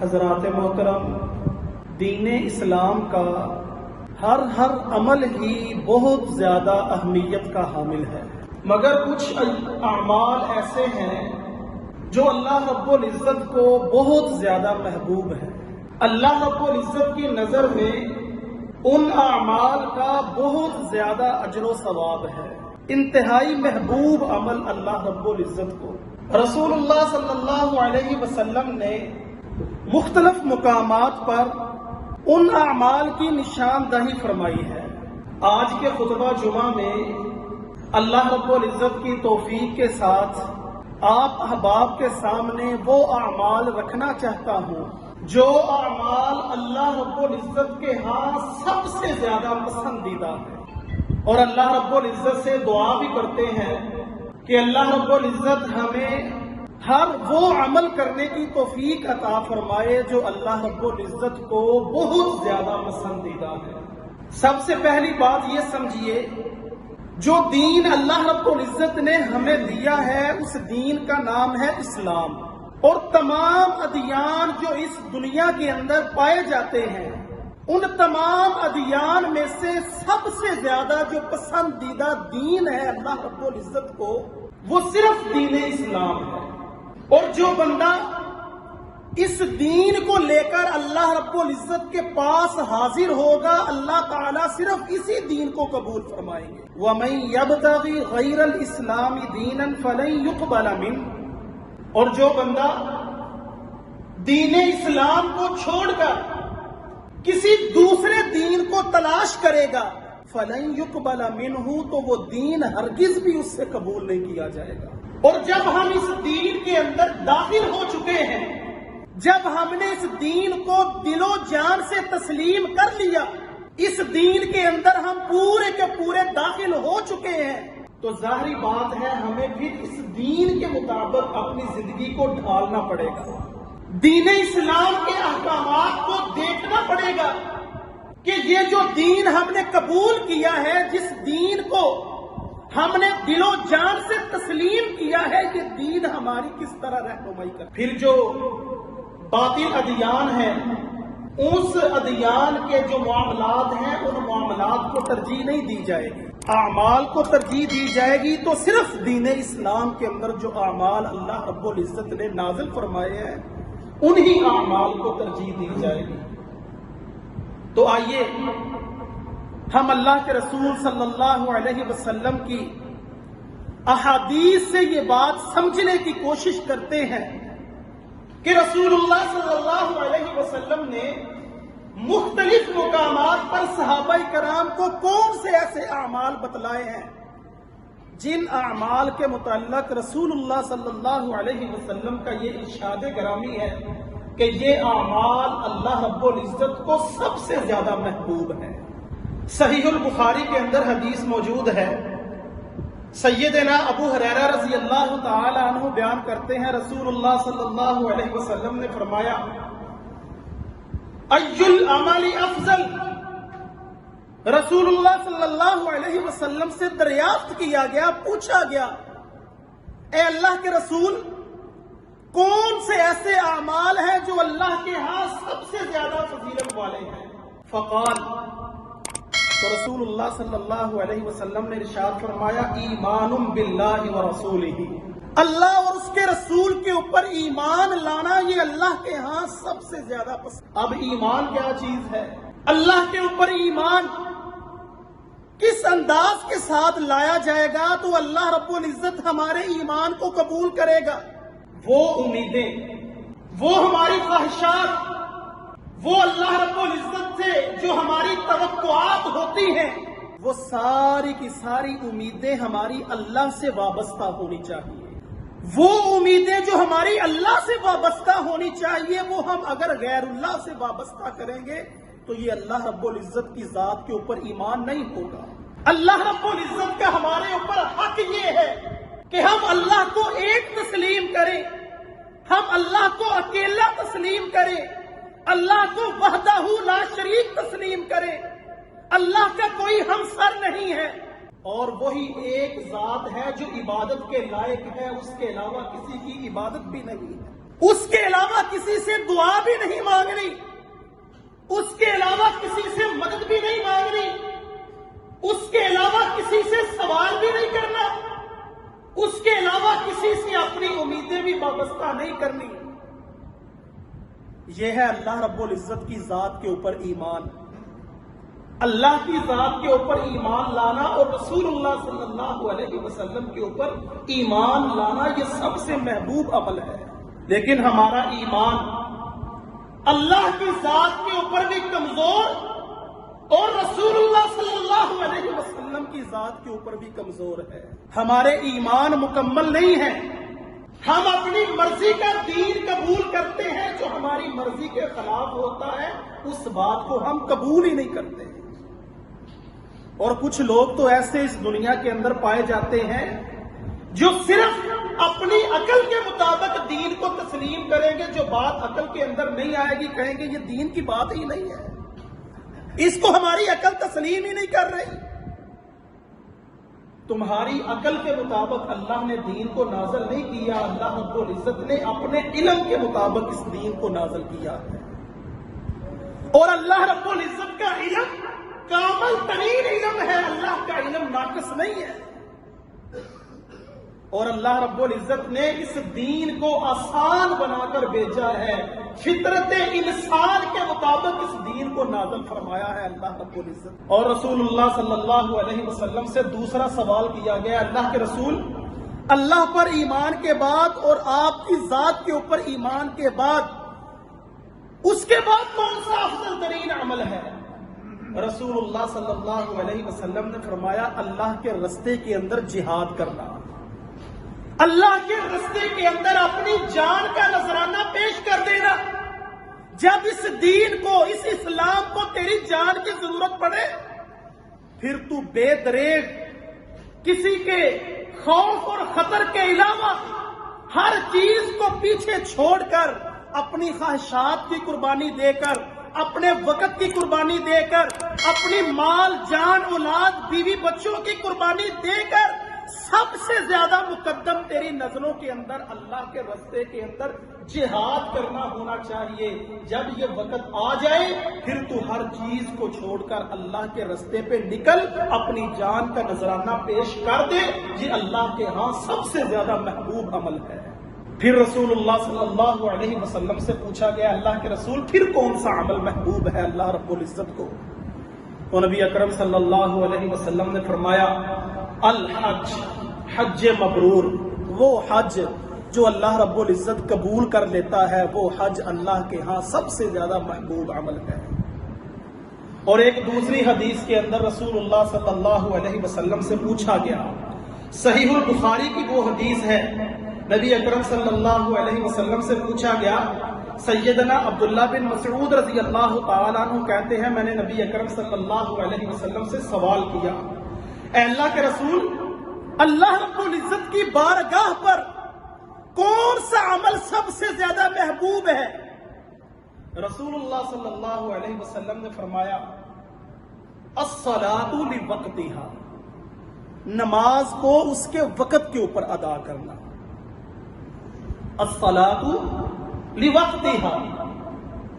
حضرات محترم، دین اسلام کا ہر عمل ہی بہت زیادہ اہمیت کا حامل ہے، مگر کچھ اعمال ایسے ہیں جو اللہ رب العزت کو بہت زیادہ محبوب ہے۔ اللہ رب العزت کی نظر میں ان اعمال کا بہت زیادہ اجر و ثواب ہے، انتہائی محبوب عمل اللہ رب العزت کو۔ رسول اللہ صلی اللہ علیہ وسلم نے مختلف مقامات پر ان اعمال کی نشاندہی فرمائی ہے۔ آج کے خطبہ جمعہ میں اللہ رب العزت کی توفیق کے ساتھ آپ احباب کے سامنے وہ اعمال رکھنا چاہتا ہوں جو اعمال اللہ رب العزت کے ہاں سب سے زیادہ پسندیدہ ہے، اور اللہ رب العزت سے دعا بھی کرتے ہیں کہ اللہ رب العزت ہمیں ہر وہ عمل کرنے کی توفیق عطا فرمائے جو اللہ رب العزت کو بہت زیادہ پسندیدہ ہے۔ سب سے پہلی بات یہ سمجھیے، جو دین اللہ رب العزت نے ہمیں دیا ہے اس دین کا نام ہے اسلام، اور تمام ادیان جو اس دنیا کے اندر پائے جاتے ہیں ان تمام ادیان میں سے سب سے زیادہ جو پسندیدہ دین ہے اللہ رب العزت کو، وہ صرف دین اسلام ہے۔ اور جو بندہ اس دین کو لے کر اللہ رب العزت کے پاس حاضر ہوگا، اللہ تعالیٰ صرف اسی دین کو قبول فرمائیں گے۔ وَمَن يَبْتَغِ غَيْرَ الْإِسْلَامِ دِينًا فَلَن يُقْبَلَ مِنْهُ، اور جو بندہ دین اسلام کو چھوڑ کر کسی دوسرے دین کو تلاش کرے گا، فَلَن يُقْبَلَ مِنْهُ، تو وہ دین ہرگز بھی اس سے قبول نہیں کیا جائے گا۔ اور جب ہم اس دین کے اندر داخل ہو چکے ہیں، جب ہم نے اس دین کو دل و جان سے تسلیم کر لیا، اس دین کے اندر ہم پورے کے پورے داخل ہو چکے ہیں، تو ظاہری بات ہے ہمیں پھر اس دین کے مطابق اپنی زندگی کو ڈھالنا پڑے گا، دین اسلام کے احکامات کو دیکھنا پڑے گا کہ یہ جو دین ہم نے قبول کیا ہے، جس دین کو ہم نے دل و جان سے تسلیم کیا ہے، یہ دین ہماری کس طرح رہنمائی کر۔ پھر جو باطل ادیان ہیں، اس ادیان کے جو معاملات ہیں ان معاملات کو ترجیح نہیں دی جائے گی، اعمال کو ترجیح دی جائے گی تو صرف دین اسلام کے اندر جو اعمال اللہ رب العزت نے نازل فرمائے ہیں انہی اعمال کو ترجیح دی جائے گی۔ تو آئیے ہم اللہ کے رسول صلی اللہ علیہ وسلم کی احادیث سے یہ بات سمجھنے کی کوشش کرتے ہیں کہ رسول اللہ صلی اللہ علیہ وسلم نے مختلف مقامات پر صحابہ کرام کو کون سے ایسے اعمال بتلائے ہیں جن اعمال کے متعلق رسول اللہ صلی اللہ علیہ وسلم کا یہ ارشاد گرامی ہے کہ یہ اعمال اللہ رب العزت کو سب سے زیادہ محبوب ہے۔ صحیح البخاری کے اندر حدیث موجود ہے، سیدنا ابو ہریرہ رضی اللہ تعالی عنہ بیان کرتے ہیں، رسول اللہ صلی اللہ علیہ وسلم نے فرمایا، ای العمل افضل، رسول اللہ صلی اللہ علیہ وسلم سے دریافت کیا گیا، پوچھا گیا، اے اللہ کے رسول، کون سے ایسے اعمال ہیں جو اللہ کے ہاں سب سے زیادہ فضیلت والے ہیں؟ فقال، تو رسول اللہ صلی اللہ علیہ وسلم نے ارشاد فرمایا، ایمان باللہ ورسولہ، اللہ اور اس کے رسول کے اوپر ایمان لانا یہ اللہ کے ہاں سب سے زیادہ پسند۔ اب ایمان کیا چیز ہے؟ اللہ کے اوپر ایمان کس انداز کے ساتھ لایا جائے گا تو اللہ رب العزت ہمارے ایمان کو قبول کرے گا؟ وہ امیدیں، وہ ہماری خواہشات، وہ اللہ رب العزت سے جو ہماری توقعات ہوتی ہیں، وہ ساری کی ساری امیدیں ہماری اللہ سے وابستہ ہونی چاہیے۔ وہ امیدیں جو ہماری اللہ سے وابستہ ہونی چاہیے، وہ ہم اگر غیر اللہ سے وابستہ کریں گے تو یہ اللہ رب العزت کی ذات کے اوپر ایمان نہیں ہوگا۔ اللہ رب العزت کا ہمارے اوپر حق یہ ہے کہ ہم اللہ کو ایک تسلیم کریں، ہم اللہ کو اکیلا تسلیم کریں، اللہ کو وحدہ لا شریک تسلیم کریں، اللہ کا کوئی ہمسر نہیں ہے، اور وہی ایک ذات ہے جو عبادت کے لائق ہے، اس کے علاوہ کسی کی عبادت بھی نہیں ہے۔ اس کے علاوہ کسی سے دعا بھی نہیں مانگنی، اس کے علاوہ کسی سے مدد بھی نہیں مانگنی، اس کے علاوہ کسی سے سوال بھی نہیں کرنا، اس کے علاوہ کسی سے اپنی امیدیں بھی وابستہ نہیں کرنی۔ یہ ہے اللہ رب العزت کی ذات کے اوپر ایمان، اللہ کی ذات کے اوپر ایمان لانا اور رسول اللہ صلی اللہ علیہ وسلم کے اوپر ایمان لانا، یہ سب سے محبوب عمل ہے۔ لیکن ہمارا ایمان اللہ کی ذات کے اوپر بھی کمزور اور رسول اللہ صلی اللہ علیہ وسلم کی ذات کے اوپر بھی کمزور ہے۔ ہمارے ایمان مکمل نہیں ہے، ہم اپنی مرضی کا دین قبول کرتے ہیں، جو ہماری مرضی کے خلاف ہوتا ہے اس بات کو ہم قبول ہی نہیں کرتے۔ اور کچھ لوگ تو ایسے اس دنیا کے اندر پائے جاتے ہیں جو صرف اپنی عقل کے مطابق دین کو تسلیم کریں گے، جو بات عقل کے اندر نہیں آئے گی کہیں گے یہ دین کی بات ہی نہیں ہے، اس کو ہماری عقل تسلیم ہی نہیں کر رہی۔ تمہاری عقل کے مطابق اللہ نے دین کو نازل نہیں کیا، اللہ رب العزت نے اپنے علم کے مطابق اس دین کو نازل کیا ہے، اور اللہ رب العزت کا علم کامل ترین علم ہے، اللہ کا علم ناقص نہیں ہے۔ اور اللہ رب العزت نے اس دین کو آسان بنا کر بھیجا ہے، فطرت انسان کے مطابق اس دین کو نازل فرمایا ہے اللہ رب العزت۔ اور رسول اللہ صلی اللہ علیہ وسلم سے دوسرا سوال کیا گیا، اللہ کے رسول، اللہ پر ایمان کے بعد اور آپ کی ذات کے اوپر ایمان کے بعد اس کے بعد کون سا افضل ترین عمل ہے؟ رسول اللہ صلی اللہ علیہ وسلم نے فرمایا، اللہ کے راستے کے اندر جہاد کرنا، اللہ کے راستے کے اندر اپنی جان کا نذرانہ پیش کر دینا۔ جب اس دین کو، اس اسلام کو تیری جان کی ضرورت پڑے، پھر تو بے دریغ کسی کے خوف اور خطر کے علاوہ ہر چیز کو پیچھے چھوڑ کر اپنی خواہشات کی قربانی دے کر، اپنے وقت کی قربانی دے کر، اپنی مال جان اولاد بیوی بچوں کی قربانی دے کر، سب سے زیادہ مقدم تیری نظروں کے اندر اللہ کے راستے کے اندر جہاد کرنا ہونا چاہیے۔ جب یہ وقت آ جائے پھر تو ہر چیز کو چھوڑ کر اللہ کے راستے پہ نکل، اپنی جان کا نذرانہ پیش کر دے، یہ اللہ کے ہاں سب سے زیادہ محبوب عمل ہے۔ پھر رسول اللہ صلی اللہ علیہ وسلم سے پوچھا گیا، اللہ کے رسول پھر کون سا عمل محبوب ہے اللہ رب العزت کو؟ تو نبی اکرم صلی اللہ علیہ وسلم نے فرمایا، الحج، حج مبرور، وہ حج جو اللہ رب العزت قبول کر لیتا ہے، وہ حج اللہ کے ہاں سب سے زیادہ محبوب عمل ہے۔ اور ایک دوسری حدیث کے اندر رسول اللہ صلی اللہ علیہ وسلم سے پوچھا گیا، صحیح البخاری کی وہ حدیث ہے، نبی اکرم صلی اللہ علیہ وسلم سے پوچھا گیا، سیدنا عبداللہ بن مسعود رضی اللہ تعالیٰ عنہ کہتے ہیں، میں نے نبی اکرم صلی اللہ علیہ وسلم سے سوال کیا، اے اللہ کے رسول، اللہ رب العزت کی بارگاہ پر کون سا عمل سب سے زیادہ محبوب ہے؟ رسول اللہ صلی اللہ علیہ وسلم نے فرمایا، الصلاۃ لوقتہا، نماز کو اس کے وقت کے اوپر ادا کرنا۔ الصلاۃ لوقتہا،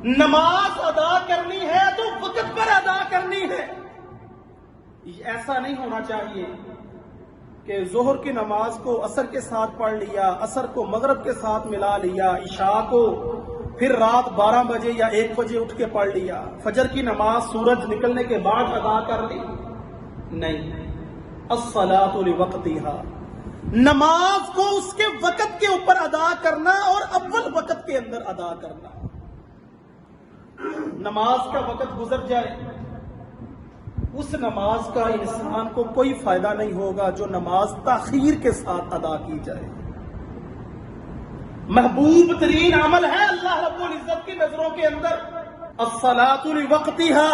نماز ادا کرنی ہے تو وقت پر ادا کرنی ہے۔ ایسا نہیں ہونا چاہیے کہ ظہر کی نماز کو عصر کے ساتھ پڑھ لیا، عصر کو مغرب کے ساتھ ملا لیا، عشاء کو پھر رات 12 بجے یا 1 بجے اٹھ کے پڑھ لیا، فجر کی نماز سورج نکلنے کے بعد ادا کر لی، نہیں۔ الصلاۃ لوقتہا، نماز کو اس کے وقت کے اوپر ادا کرنا اور اول وقت کے اندر ادا کرنا۔ نماز کا وقت گزر جائے، اس نماز کا انسان کو کوئی فائدہ نہیں ہوگا جو نماز تاخیر کے ساتھ ادا کی جائے۔ محبوب ترین عمل ہے اللہ رب العزت کی نظروں کے اندر الصلاۃ لوقتہا،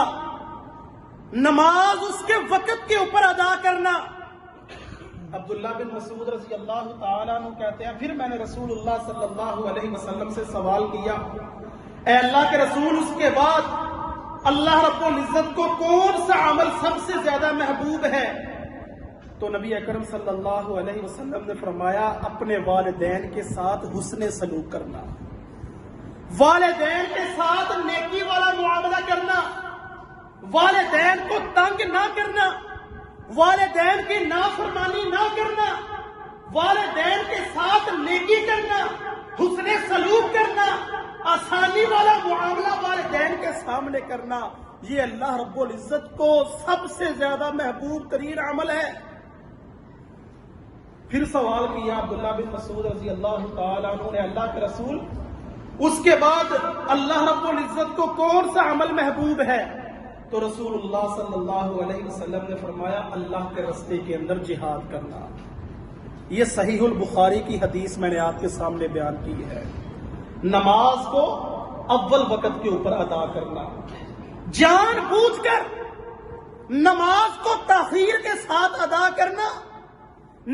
نماز اس کے وقت کے اوپر ادا کرنا۔ عبداللہ بن مسعود رضی اللہ تعالیٰ عنہ کہتے ہیں، پھر میں نے رسول اللہ صلی اللہ علیہ وسلم سے سوال کیا، اے اللہ کے رسول، اس کے بعد اللہ رب العزت کو کون سا عمل سب سے زیادہ محبوب ہے؟ تو نبی اکرم صلی اللہ علیہ وسلم نے فرمایا، اپنے والدین کے ساتھ حسن سلوک کرنا۔ والدین کے ساتھ نیکی والا معاملہ کرنا، والدین کو تنگ نہ کرنا، والدین کی نافرمانی نہ کرنا، والدین کے ساتھ نیکی کرنا، حسن سلوک کرنا، آسانی والا معاملہ والدین کے سامنے کرنا، یہ اللہ رب العزت کو سب سے زیادہ محبوب ترین عمل ہے۔ پھر سوال کیا عبداللہ بن مسعود رضی اللہ تعالیٰ عنہ نے، اللہ کے رسول، اس کے بعد اللہ رب العزت کو کون سا عمل محبوب ہے؟ تو رسول اللہ صلی اللہ علیہ وسلم نے فرمایا، اللہ کے راستے کے اندر جہاد کرنا۔ یہ صحیح البخاری کی حدیث میں نے آپ کے سامنے بیان کی ہے۔ نماز کو اول وقت کے اوپر ادا کرنا، جان بوجھ کر نماز کو تاخیر کے ساتھ ادا کرنا،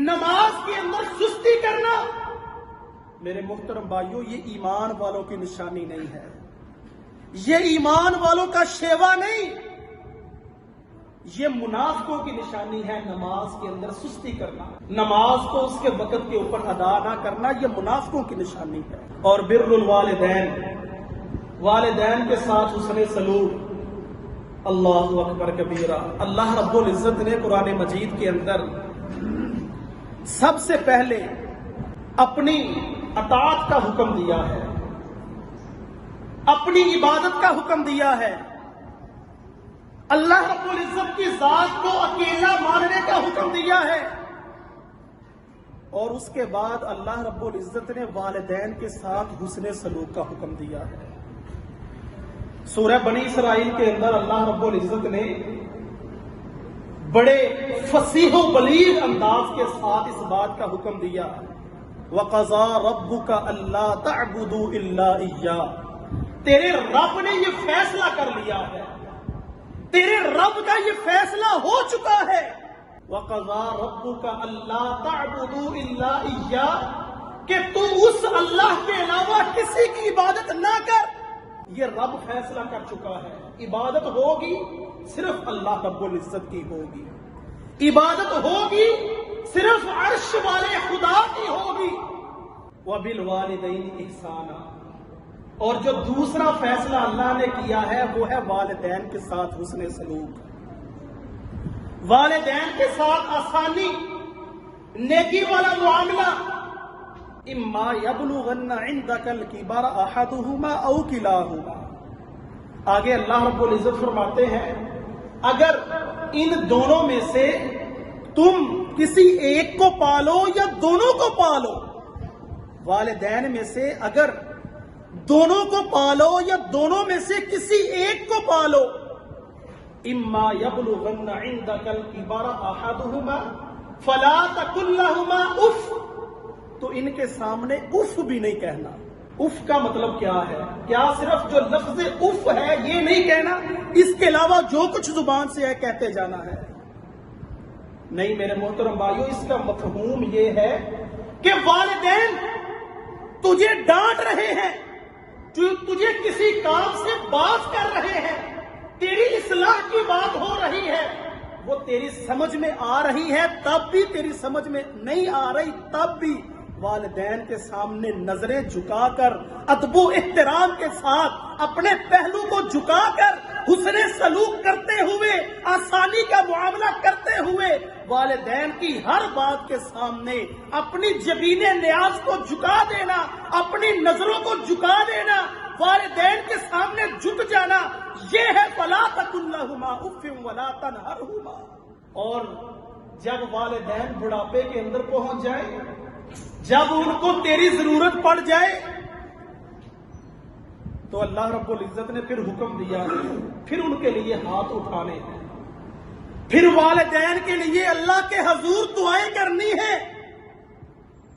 نماز کے اندر سستی کرنا، میرے محترم بھائیوں، یہ ایمان والوں کی نشانی نہیں ہے، یہ ایمان والوں کا شیوا نہیں، یہ منافقوں کی نشانی ہے۔ نماز کے اندر سستی کرنا، نماز کو اس کے وقت کے اوپر ادا نہ کرنا، یہ منافقوں کی نشانی ہے۔ اور بر الوالدین، والدین کے ساتھ حسن سلوک، اللہ اکبر کبیرہ۔ اللہ رب العزت نے قرآن مجید کے اندر سب سے پہلے اپنی اطاعت کا حکم دیا ہے، اپنی عبادت کا حکم دیا ہے، اللہ رب العزت کی ذات کو اکیلا ماننے کا حکم دیا ہے، اور اس کے بعد اللہ رب العزت نے والدین کے ساتھ حسن سلوک کا حکم دیا ہے۔ سورہ بنی اسرائیل کے اندر اللہ رب العزت نے بڑے فصیح و بلیغ انداز کے ساتھ اس بات کا حکم دیا، وَقَضَىٰ رَبُّكَ أَلَّا تَعْبُدُوا إِلَّا إِيَّاهُ، تیرے رب نے یہ فیصلہ کر لیا ہے، تیرے رب کا یہ فیصلہ ہو چکا ہے، وَقَضَىٰ رَبُّكَ أَلَّا تَعْبُدُوا إِلَّا إِيَّاهُ، کہ تو اس اللہ کے علاوہ کسی کی عبادت نہ کر۔ یہ رب فیصلہ کر چکا ہے، عبادت ہوگی صرف اللہ رب العزت کی ہوگی، عبادت ہوگی صرف عرش والے خدا کی ہوگی۔ وَبِالْوَالِدَيْنِ إِحْسَانًا، اور جو دوسرا فیصلہ اللہ نے کیا ہے وہ ہے والدین کے ساتھ حسن سلوک، والدین کے ساتھ آسانی، نیکی والا معاملہ۔ اما یبلغن عندک الکبر احدہما او کلاہما، آگے اللہ رب العزت فرماتے ہیں اگر ان دونوں میں سے تم کسی ایک کو پالو یا دونوں کو پالو، والدین میں سے اگر دونوں کو پالو یا دونوں میں سے کسی ایک کو پالو، اما یبلغن عندک الکبر احدہما فلا تقل لہما اف، تو ان کے سامنے اف بھی نہیں کہنا۔ اف کا مطلب کیا ہے؟ کیا صرف جو لفظ اف ہے یہ نہیں کہنا، اس کے علاوہ جو کچھ زبان سے ہے کہتے جانا ہے؟ نہیں میرے محترم بھائیوں، اس کا مفہوم یہ ہے کہ والدین تجھے ڈانٹ رہے ہیں، تجھے کسی کام سے باز کر رہے ہیں، تیری اصلاح کی بات ہو رہی ہے، وہ تیری سمجھ میں آ رہی ہے تب بھی، تیری سمجھ میں نہیں آ رہی تب بھی، والدین کے سامنے نظریں جھکا کر، ادب و احترام کے ساتھ اپنے پہلو کو جھکا کر، حسن سلوک کرتے ہوئے، آسانی کا معاملہ کرتے ہوئے، والدین کی ہر بات کے سامنے اپنی جبین نیاز کو جھکا دینا، اپنی نظروں کو جھکا دینا، والدین کے سامنے جھک جانا، یہ ہے فَلَا تَقُل لَّهُمَا أُفٍّ وَلَا تَنْهَرْهُمَا۔ اور جب والدین بڑھاپے کے اندر پہنچ جائیں، جب ان کو تیری ضرورت پڑ جائے، تو اللہ رب العزت نے پھر حکم دیا، پھر ان کے لیے ہاتھ اٹھانے ہیں، پھر والدین کے لیے اللہ کے حضور دعائیں کرنی ہے۔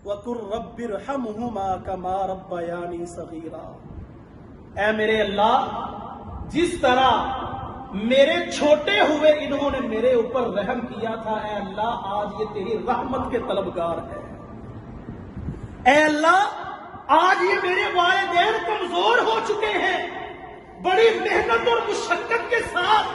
وَقُلْ رَبِّ ارْحَمْهُمَا كَمَا رَبَّيَانِي صَغِيرًا، اے میرے اللہ، جس طرح میرے چھوٹے ہوئے انہوں نے میرے اوپر رحم کیا تھا، اے اللہ آج یہ تیری رحمت کے طلبگار ہے۔ اے اللہ آج یہ میرے والدین کمزور ہو چکے ہیں، بڑی محنت اور مشقت کے ساتھ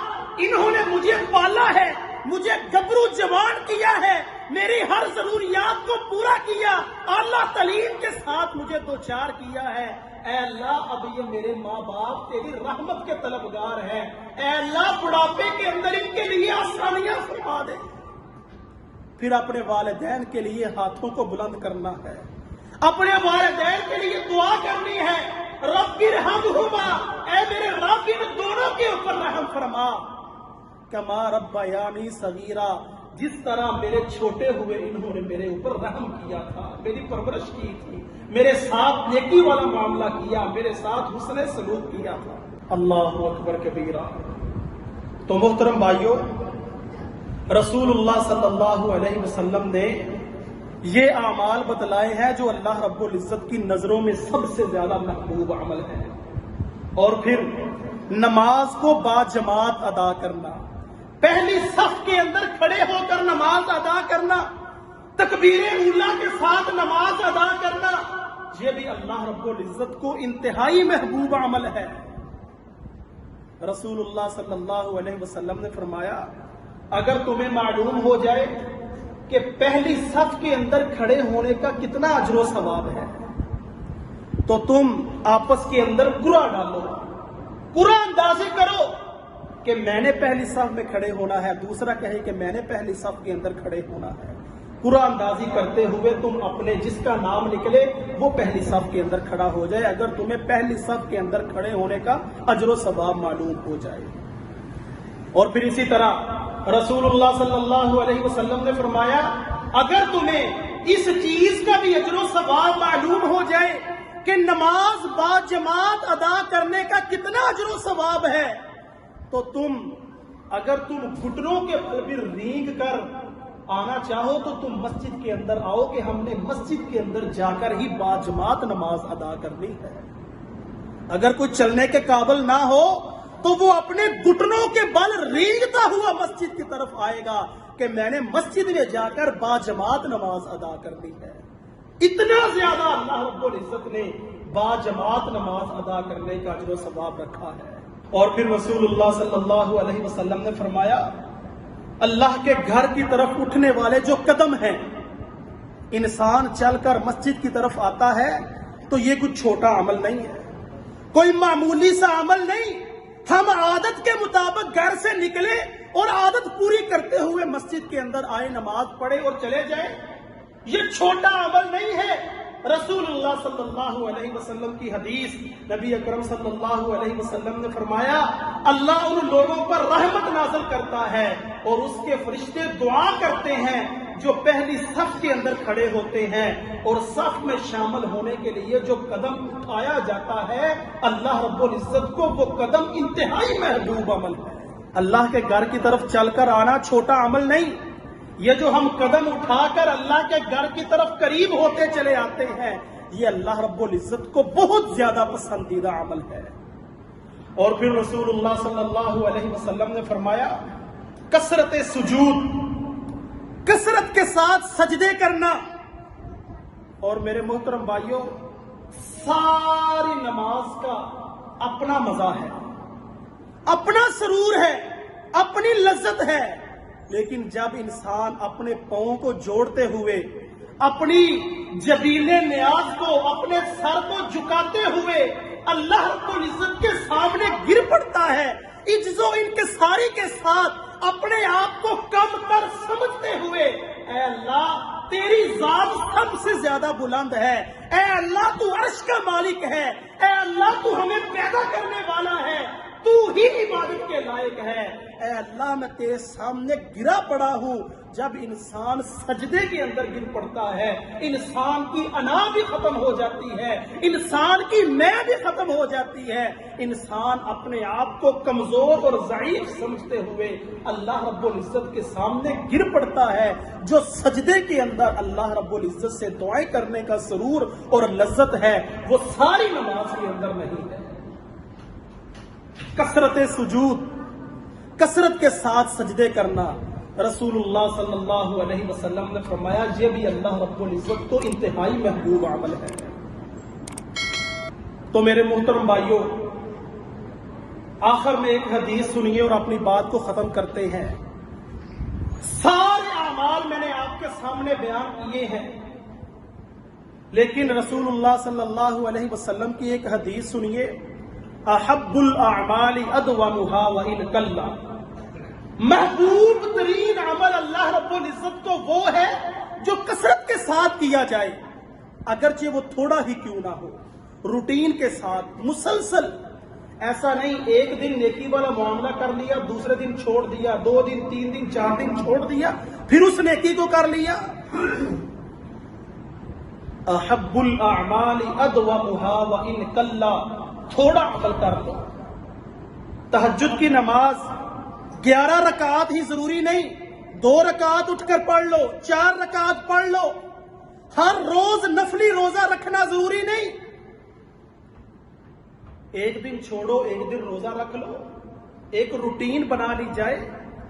انہوں نے مجھے پالا ہے، مجھے گبرو جوان کیا ہے، میری ہر ضروریات کو پورا کیا، اعلیٰ تعلیم کے ساتھ مجھے دوچار کیا ہے، اے اللہ اب یہ میرے ماں باپ تیری رحمت کے طلبگار ہیں، اے اللہ بڑھاپے کے اندر ان کے لیے آسانیاں فرما دے۔ پھر اپنے والدین کے لیے ہاتھوں کو بلند کرنا ہے، اپنے والدین کے لیے دعا کرنی ہے، رب ارحمہما، اے میرے رب ان دونوں کے اوپر رحم فرما، کما ربیانی صغیرا، جس طرح میرے چھوٹے ہوئے انہوں نے میرے اوپر رحم کیا تھا، میری پرورش کی تھی، میرے ساتھ نیکی والا معاملہ کیا، میرے ساتھ حسن سلوک کیا تھا۔ اللہ اکبر کبیرہ۔ تو محترم بھائیوں، رسول اللہ صلی اللہ علیہ وسلم نے یہ اعمال بتلائے ہیں جو اللہ رب العزت کی نظروں میں سب سے زیادہ محبوب عمل ہے۔ اور پھر نماز کو باجماعت ادا کرنا، پہلی صف کے اندر کھڑے ہو کر نماز ادا کرنا، تکبیر اولیٰ کے ساتھ نماز ادا کرنا، یہ بھی اللہ رب العزت کو انتہائی محبوب عمل ہے۔ رسول اللہ صلی اللہ علیہ وسلم نے فرمایا، اگر تمہیں معلوم ہو جائے کہ پہلی صف کے اندر کھڑے ہونے کا کتنا اجر و ثواب ہے تو تم آپس کے اندر قرعہ ڈالو، قرعہ اندازی کرو کہ میں نے پہلی صف میں کھڑے ہونا ہے، دوسرا کہے کہ میں نے پہلی صف کے اندر کھڑے ہونا ہے۔ قرعہ اندازی کرتے ہوئے تم اپنے جس کا نام نکلے وہ پہلی صف کے اندر کھڑا ہو جائے، اگر تمہیں پہلی صف کے اندر کھڑے ہونے کا اجر و ثواب معلوم ہو جائے۔ اور پھر اسی طرح رسول اللہ صلی اللہ علیہ وسلم نے فرمایا، اگر تمہیں اس چیز کا بھی اجر و ثواب معلوم ہو جائے کہ نماز باجماعت ادا کرنے کا کتنا اجر و ثواب ہے تو اگر تم گھٹنوں کے بل بھی رینگ کر آنا چاہو تو تم مسجد کے اندر آؤ کہ ہم نے مسجد کے اندر جا کر ہی باجماعت نماز ادا کرنی ہے۔ اگر کوئی چلنے کے قابل نہ ہو تو وہ اپنے گھٹنوں کے بل رینگتا ہوا مسجد کی طرف آئے گا کہ میں نے مسجد میں جا کر باجماعت نماز ادا کرنی ہے۔ اتنا زیادہ اللہ رب العزت نے باجماعت نماز ادا کرنے کا اجر و ثواب رکھا ہے۔ اور پھر رسول اللہ صلی اللہ علیہ وسلم نے فرمایا، اللہ کے گھر کی طرف اٹھنے والے جو قدم ہیں، انسان چل کر مسجد کی طرف آتا ہے تو یہ کوئی چھوٹا عمل نہیں ہے، کوئی معمولی سا عمل نہیں۔ ہم عادت کے مطابق گھر سے نکلے اور عادت پوری کرتے ہوئے مسجد کے اندر آئے، نماز پڑھے اور چلے جائیں، یہ چھوٹا عمل نہیں ہے۔ رسول اللہ صلی اللہ علیہ وسلم کی حدیث، نبی اکرم صلی اللہ علیہ وسلم نے فرمایا، اللہ ان لوگوں پر رحمت نازل کرتا ہے اور اس کے فرشتے دعا کرتے ہیں جو پہلی صف کے اندر کھڑے ہوتے ہیں، اور صف میں شامل ہونے کے لیے جو قدم اٹھایا جاتا ہے اللہ رب العزت کو وہ قدم انتہائی محبوب عمل ہے۔ اللہ کے گھر کی طرف چل کر آنا چھوٹا عمل نہیں، یہ جو ہم قدم اٹھا کر اللہ کے گھر کی طرف قریب ہوتے چلے آتے ہیں یہ اللہ رب العزت کو بہت زیادہ پسندیدہ عمل ہے۔ اور پھر رسول اللہ صلی اللہ علیہ وسلم نے فرمایا، کثرت سجود، کثرت کے ساتھ سجدے کرنا۔ اور میرے محترم بھائیوں، ساری نماز کا اپنا مزہ ہے، اپنا سرور ہے، اپنی لذت ہے، لیکن جب انسان اپنے پاؤں کو جوڑتے ہوئے، اپنی جبین نیاز کو، اپنے سر کو جھکاتے ہوئے اللہ رب العزت کے سامنے گر پڑتا ہے، عجز و انکساری کے ساتھ اپنے آپ کو کم تر سمجھتے ہوئے، اے اللہ تیری ذات سب سے زیادہ بلند ہے، اے اللہ تو عرش کا مالک ہے، اے اللہ تو ہمیں پیدا کرنے والا ہے، تو ہی عبادت کے لائق ہے، اے اللہ میں تیرے سامنے گرا پڑا ہوں۔ جب انسان سجدے کے اندر گر پڑتا ہے انسان کی انا بھی ختم ہو جاتی ہے، انسان کی میں بھی ختم ہو جاتی ہے، انسان اپنے آپ کو کمزور اور ضعیف سمجھتے ہوئے اللہ رب العزت کے سامنے گر پڑتا ہے۔ جو سجدے کے اندر اللہ رب العزت سے دعائیں کرنے کا سرور اور لذت ہے وہ ساری نماز کے اندر نہیں ہے۔ کثرت سجود، کثرت کے ساتھ سجدے کرنا، رسول اللہ صلی اللہ علیہ وسلم نے فرمایا یہ بھی اللہ رب العزت کو انتہائی محبوب عمل ہے۔ تو میرے محترم بھائیوں، آخر میں ایک حدیث سنیے اور اپنی بات کو ختم کرتے ہیں۔ سارے اعمال میں نے آپ کے سامنے بیان کیے ہیں، لیکن رسول اللہ صلی اللہ علیہ وسلم کی ایک حدیث سنیے، احب الاعمال ادومها وان قل، محبوب ترین عمل اللہ رب العزت کو وہ ہے جو کثرت کے ساتھ کیا جائے، اگرچہ وہ تھوڑا ہی کیوں نہ ہو، روٹین کے ساتھ مسلسل۔ ایسا نہیں ایک دن نیکی والا معاملہ کر لیا، دوسرے دن چھوڑ دیا، 2 دن 3 دن 4 دن چھوڑ دیا، پھر اس نیکی کو کر لیا۔ احب الاعمال ادومها وان قل، تھوڑا عمل کر لو۔ تہجد کی نماز 11 رکعات ہی ضروری نہیں، 2 رکعات اٹھ کر پڑھ لو، 4 رکعات پڑھ لو۔ ہر روز نفلی روزہ رکھنا ضروری نہیں، ایک دن چھوڑو ایک دن روزہ رکھ لو، ایک روٹین بنا لی جائے۔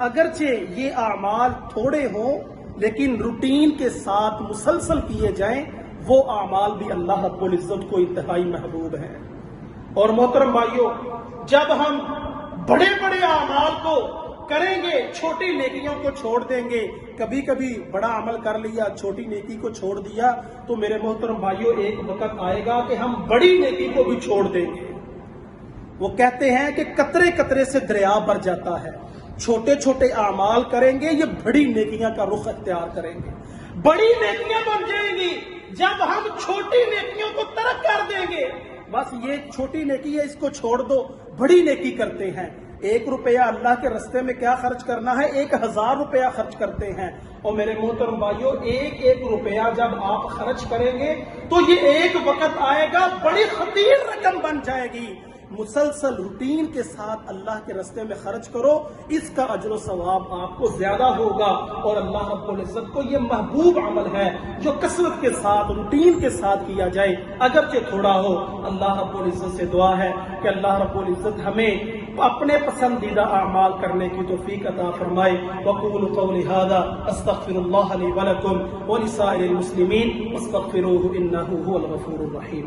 اگرچہ یہ اعمال تھوڑے ہوں لیکن روٹین کے ساتھ مسلسل کیے جائیں، وہ اعمال بھی اللہ رب العزت کو انتہائی محبوب ہیں۔ اور محترم بھائیوں، جب ہم بڑے بڑے اعمال کو کریں گے، چھوٹی نیکیوں کو چھوڑ دیں گے، کبھی کبھی بڑا عمل کر لیا چھوٹی نیکی کو چھوڑ دیا، تو میرے محترم بھائیوں ایک وقت آئے گا کہ ہم بڑی نیکی کو بھی چھوڑ دیں گے۔ وہ کہتے ہیں کہ قطرے قطرے سے دریا بھر جاتا ہے، چھوٹے چھوٹے اعمال کریں گے، یہ بڑی نیکیاں کا رخ اختیار کریں گے، بڑی نیکیاں بن جائیں گی جب ہم چھوٹی نیکیوں کو ترک کر دیں گے۔ بس یہ چھوٹی نیکی ہے، اس کو چھوڑ دو، بڑی نیکی کرتے ہیں۔ 1 روپیہ اللہ کے رستے میں کیا خرچ کرنا ہے، 1000 روپیہ خرچ کرتے ہیں۔ اور میرے محترم بھائیوں، 1 روپیہ جب آپ خرچ کریں گے تو یہ ایک وقت آئے گا بڑی خطیر رقم بن جائے گی۔ مسلسل روٹین کے ساتھ اللہ کے راستے میں خرچ کرو، اس کا اجر و ثواب آپ کو زیادہ ہوگا، اور اللہ رب العزت کو یہ محبوب عمل ہے جو کثرت کے ساتھ روٹین کے ساتھ کیا جائے، اگرچہ تھوڑا ہو۔ اللہ رب العزت سے دعا ہے کہ اللہ رب العزت ہمیں اپنے پسندیدہ اعمال کرنے کی توفیق عطا فرمائے۔ وقولوا قولی ھذا استغفر اللہ لی ولکم ولسائر المسلمین واستغفروہ انہ ھو الغفور الرحیم۔